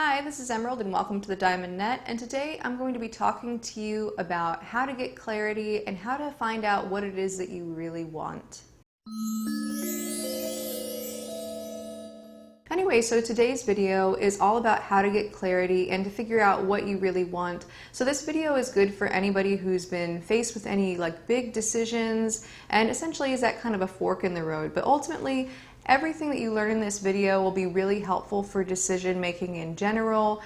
Hi, this is Emerald and welcome to the Diamond Net, and today I'm going to be talking to you about how to get clarity and how to find out what it is that you really want. Anyway, so today's video is all about how to get clarity and to figure out what you really want. So this video is good for anybody who's been faced with any big decisions and essentially is that kind of a fork in the road. But ultimately, everything that you learn in this video will be really helpful for decision making in general,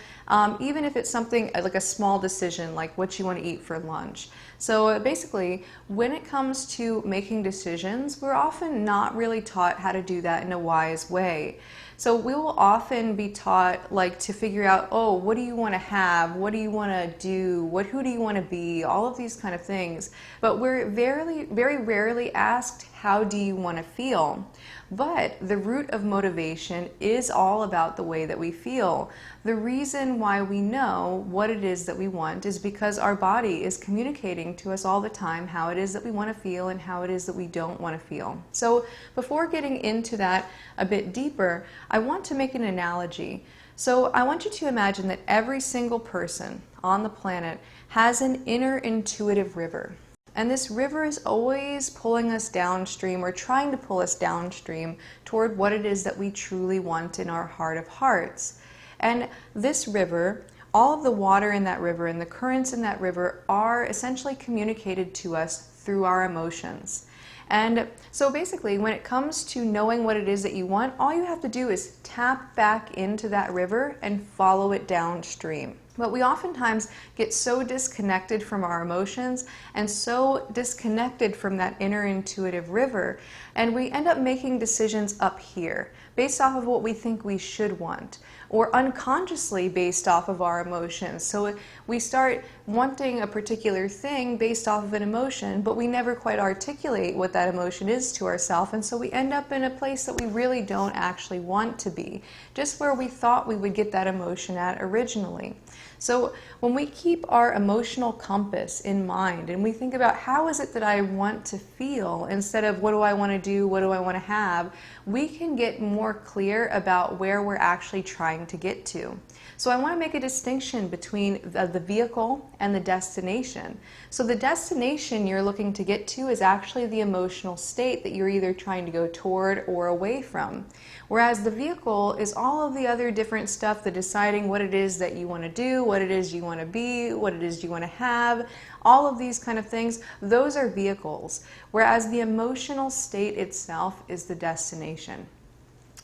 even if it's something like a small decision like what you want to eat for lunch. So basically, when it comes to making decisions, we're often not really taught how to do that in a wise way. So we will often be taught to figure out, oh, what do you want to have? What do you want to do? Who do you want to be? All of these kind of things. But we're very, very rarely asked, how do you want to feel? But the root of motivation is all about the way that we feel. The reason why we know what it is that we want is because our body is communicating to us all the time how it is that we want to feel and how it is that we don't want to feel. So before getting into that a bit deeper, I want to make an analogy. So I want you to imagine that every single person on the planet has an inner intuitive river. And this river is always pulling us downstream or trying to pull us downstream toward what it is that we truly want in our heart of hearts. And this river, all of the water in that river and the currents in that river are essentially communicated to us through our emotions. And so basically, when it comes to knowing what it is that you want, all you have to do is tap back into that river and follow it downstream. But we oftentimes get so disconnected from our emotions and so disconnected from that inner intuitive river, and we end up making decisions up here based off of what we think we should want, or unconsciously based off of our emotions. So we start wanting a particular thing based off of an emotion, but we never quite articulate what that emotion is to ourselves, and so we end up in a place that we really don't actually want to be, just where we thought we would get that emotion at originally. So when we keep our emotional compass in mind and we think about how is it that I want to feel instead of what do I want to do, what do I want to have, we can get more clear about where we're actually trying to get to. So I want to make a distinction between the vehicle and the destination. So the destination you're looking to get to is actually the emotional state that you're either trying to go toward or away from. Whereas the vehicle is all of the other different stuff, the deciding what it is that you want to do, what it is you want to be, what it is you want to have, all of these kind of things, those are vehicles. Whereas the emotional state itself is the destination.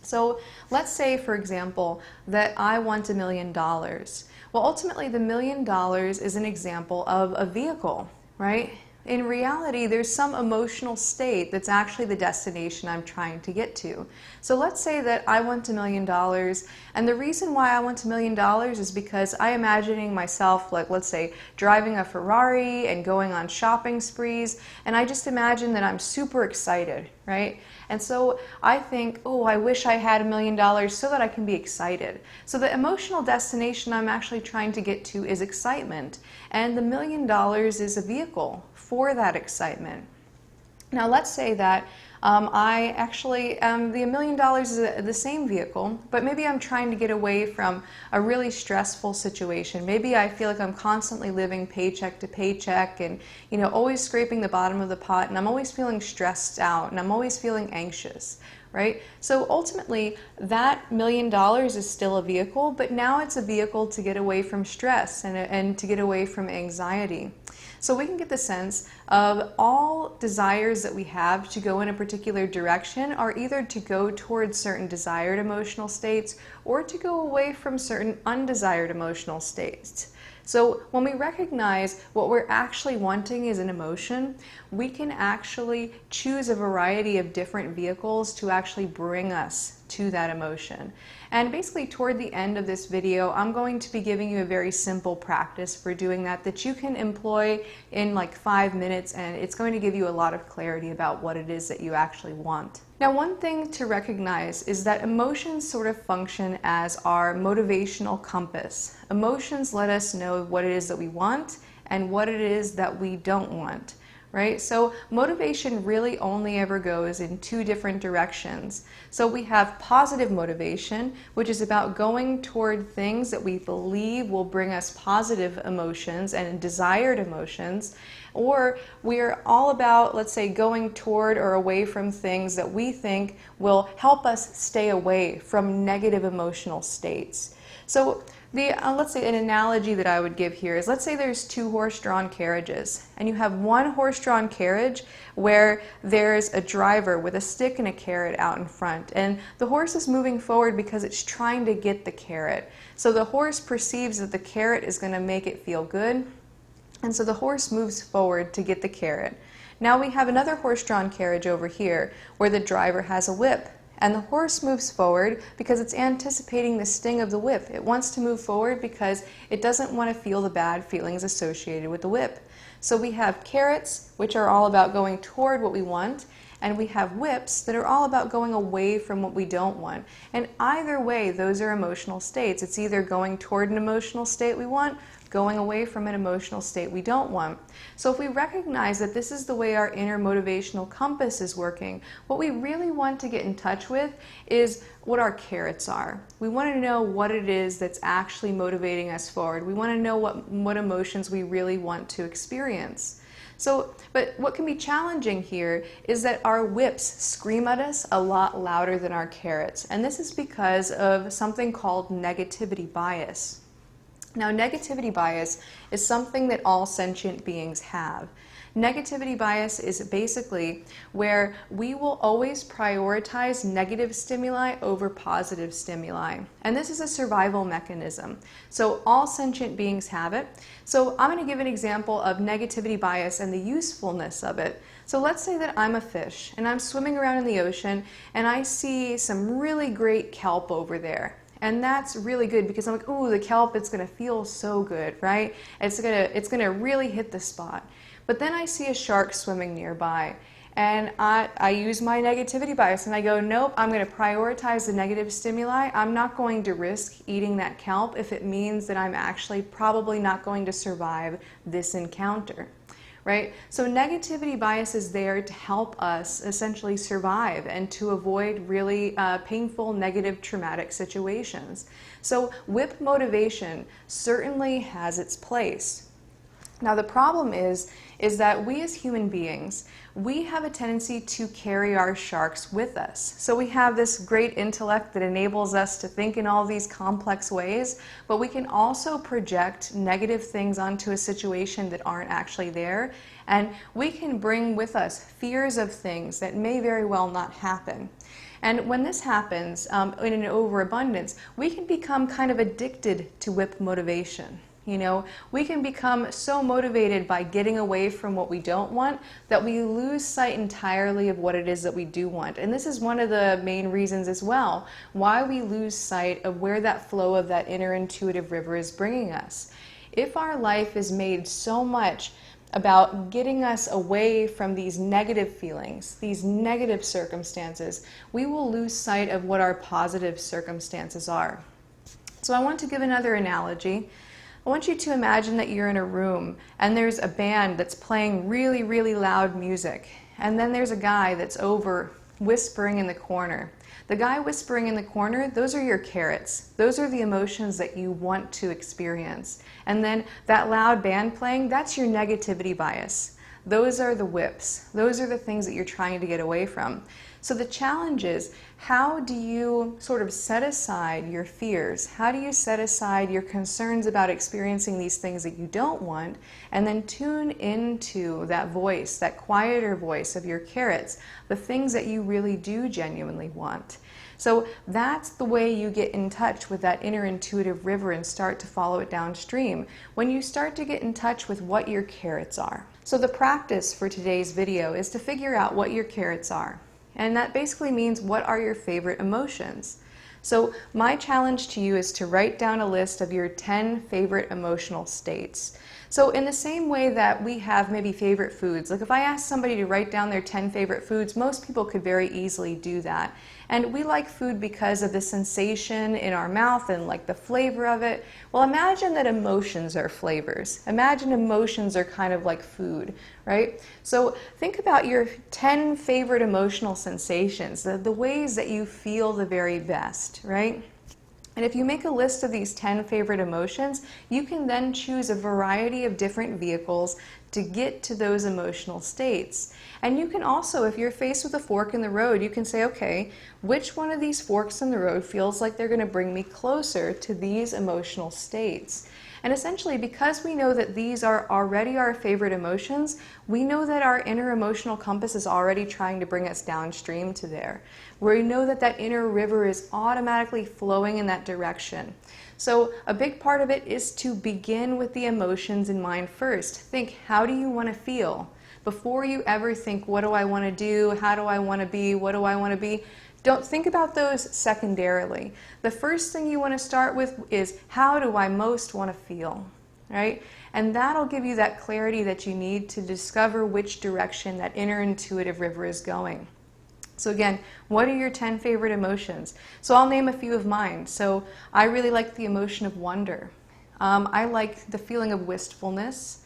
So let's say, for example, that I want $1 million. Well, ultimately, the $1 million is an example of a vehicle, right? In reality, there's some emotional state that's actually the destination I'm trying to get to. So let's say that I want $1 million, and the reason why I want $1 million is because I'm imagining myself, let's say, driving a Ferrari and going on shopping sprees, and I just imagine that I'm super excited, right? And so I think, oh, I wish I had $1 million so that I can be excited. So the emotional destination I'm actually trying to get to is excitement, and the $1 million is a vehicle for that excitement. Now let's say that the $1 million is the same vehicle, but maybe I'm trying to get away from a really stressful situation. Maybe I feel like I'm constantly living paycheck to paycheck and always scraping the bottom of the pot, and I'm always feeling stressed out and I'm always feeling anxious. Right? So ultimately, that $1 million is still a vehicle, but now it's a vehicle to get away from stress and to get away from anxiety. So we can get the sense of all desires that we have to go in a particular direction are either to go towards certain desired emotional states or to go away from certain undesired emotional states. So when we recognize what we're actually wanting is an emotion, we can actually choose a variety of different vehicles to actually bring us to that emotion. And basically toward the end of this video, I'm going to be giving you a very simple practice for doing that you can employ in 5 minutes, and it's going to give you a lot of clarity about what it is that you actually want. Now, one thing to recognize is that emotions sort of function as our motivational compass. Emotions let us know what it is that we want and what it is that we don't want. right? So motivation really only ever goes in two different directions. So we have positive motivation, which is about going toward things that we believe will bring us positive emotions and desired emotions. Or we're all about, let's say, going toward or away from things that we think will help us stay away from negative emotional states. So let's say an analogy that I would give here is, let's say there's two horse-drawn carriages, and you have one horse-drawn carriage where there's a driver with a stick and a carrot out in front, and the horse is moving forward because it's trying to get the carrot. So the horse perceives that the carrot is going to make it feel good, and so the horse moves forward to get the carrot. Now we have another horse-drawn carriage over here where the driver has a whip. And the horse moves forward because it's anticipating the sting of the whip. It wants to move forward because it doesn't want to feel the bad feelings associated with the whip. So we have carrots, which are all about going toward what we want, and we have whips that are all about going away from what we don't want. And either way, those are emotional states. It's either going toward an emotional state we want, going away from an emotional state we don't want. So if we recognize that this is the way our inner motivational compass is working, what we really want to get in touch with is what our carrots are. We want to know what it is that's actually motivating us forward. We want to know what emotions we really want to experience. So, but what can be challenging here is that our whips scream at us a lot louder than our carrots. And this is because of something called negativity bias. Now, negativity bias is something that all sentient beings have. Negativity bias is basically where we will always prioritize negative stimuli over positive stimuli. And this is a survival mechanism. So all sentient beings have it. So I'm going to give an example of negativity bias and the usefulness of it. So let's say that I'm a fish and I'm swimming around in the ocean and I see some really great kelp over there. And that's really good because I'm like, ooh, the kelp, it's gonna feel so good, right? It's gonna really hit the spot. But then I see a shark swimming nearby, and I use my negativity bias and I go, nope, I'm gonna prioritize the negative stimuli. I'm not going to risk eating that kelp if it means that I'm actually probably not going to survive this encounter. Right? So negativity bias is there to help us essentially survive and to avoid really painful, negative, traumatic situations. So whip motivation certainly has its place. Now the problem is that we as human beings, we have a tendency to carry our sharks with us. So we have this great intellect that enables us to think in all these complex ways, but we can also project negative things onto a situation that aren't actually there. And we can bring with us fears of things that may very well not happen. And when this happens in an overabundance, we can become kind of addicted to whip motivation. You know, we can become so motivated by getting away from what we don't want that we lose sight entirely of what it is that we do want. And this is one of the main reasons as well why we lose sight of where that flow of that inner intuitive river is bringing us. If our life is made so much about getting us away from these negative feelings, these negative circumstances, we will lose sight of what our positive circumstances are. So I want to give another analogy. I want you to imagine that you're in a room and there's a band that's playing really, really loud music. And then there's a guy that's over whispering in the corner. The guy whispering in the corner, those are your carrots. Those are the emotions that you want to experience. And then that loud band playing, that's your negativity bias. Those are the whips. Those are the things that you're trying to get away from. So the challenge is, how do you sort of set aside your fears? How do you set aside your concerns about experiencing these things that you don't want, and then tune into that voice, that quieter voice of your carrots, the things that you really do genuinely want? So that's the way you get in touch with that inner intuitive river and start to follow it downstream, when you start to get in touch with what your carrots are. So the practice for today's video is to figure out what your carrots are. And that basically means, what are your favorite emotions? So my challenge to you is to write down a list of your 10 favorite emotional states. So in the same way that we have maybe favorite foods, like if I asked somebody to write down their 10 favorite foods, most people could very easily do that. And we like food because of the sensation in our mouth and like the flavor of it. Well, imagine that emotions are flavors. Imagine emotions are kind of like food, right? So think about your 10 favorite emotional sensations, the ways that you feel the very best, right? And if you make a list of these 10 favorite emotions, you can then choose a variety of different vehicles to get to those emotional states. And you can also, if you're faced with a fork in the road, you can say, okay, which one of these forks in the road feels like they're going to bring me closer to these emotional states? And essentially, because we know that these are already our favorite emotions, we know that our inner emotional compass is already trying to bring us downstream to there. We know that that inner river is automatically flowing in that direction. So a big part of it is to begin with the emotions in mind first. Think, how do you want to feel? Before you ever think, what do I want to do? How do I want to be? What do I want to be? Don't think about those secondarily. The first thing you want to start with is, how do I most want to feel, right? And that'll give you that clarity that you need to discover which direction that inner intuitive river is going. So again, what are your 10 favorite emotions? So I'll name a few of mine. So I really like the emotion of wonder. I like the feeling of wistfulness.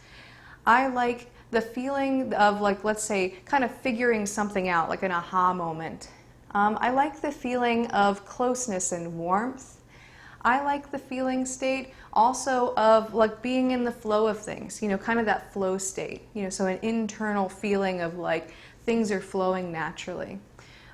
I like the feeling of, like, let's say, kind of figuring something out, like an aha moment. I like the feeling of closeness and warmth. I like the feeling state also of like being in the flow of things, kind of that flow state, so an internal feeling of like things are flowing naturally.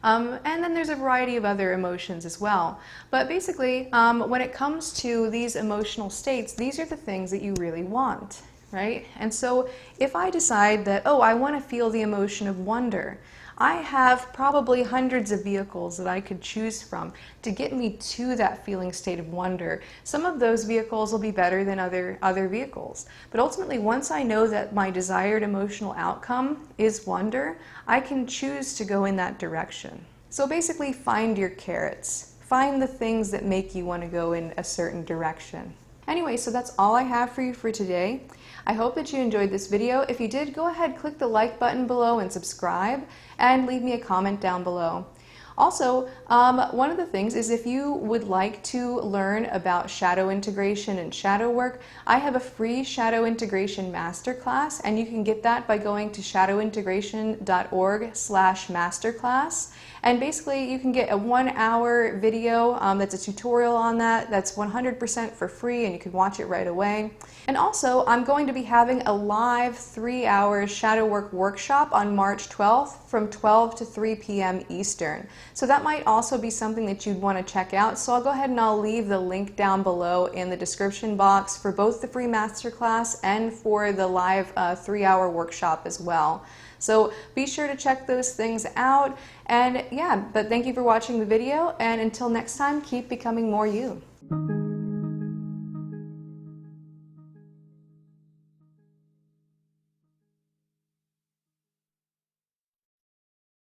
And then there's a variety of other emotions as well. But basically, when it comes to these emotional states, these are the things that you really want, right? And so if I decide that, oh, I want to feel the emotion of wonder, I have probably hundreds of vehicles that I could choose from to get me to that feeling state of wonder. Some of those vehicles will be better than other vehicles. But ultimately, once I know that my desired emotional outcome is wonder, I can choose to go in that direction. So basically, find your carrots. Find the things that make you want to go in a certain direction. Anyway, so that's all I have for you for today. I hope that you enjoyed this video. If you did, go ahead, click the like button below and subscribe, and leave me a comment down below. Also, one of the things is, if you would like to learn about shadow integration and shadow work, I have a free shadow integration masterclass, and you can get that by going to shadowintegration.org/masterclass. And basically, you can get a 1-hour video that's a tutorial on that. That's 100% for free, and you can watch it right away. And also, I'm going to be having a live 3-hour shadow work workshop on March 12th from 12 to 3 p.m. Eastern. So that might also be something that you'd want to check out. So I'll go ahead and I'll leave the link down below in the description box for both the free masterclass and for the live 3-hour workshop as well. So be sure to check those things out. And yeah, but thank you for watching the video, and until next time, keep becoming more you.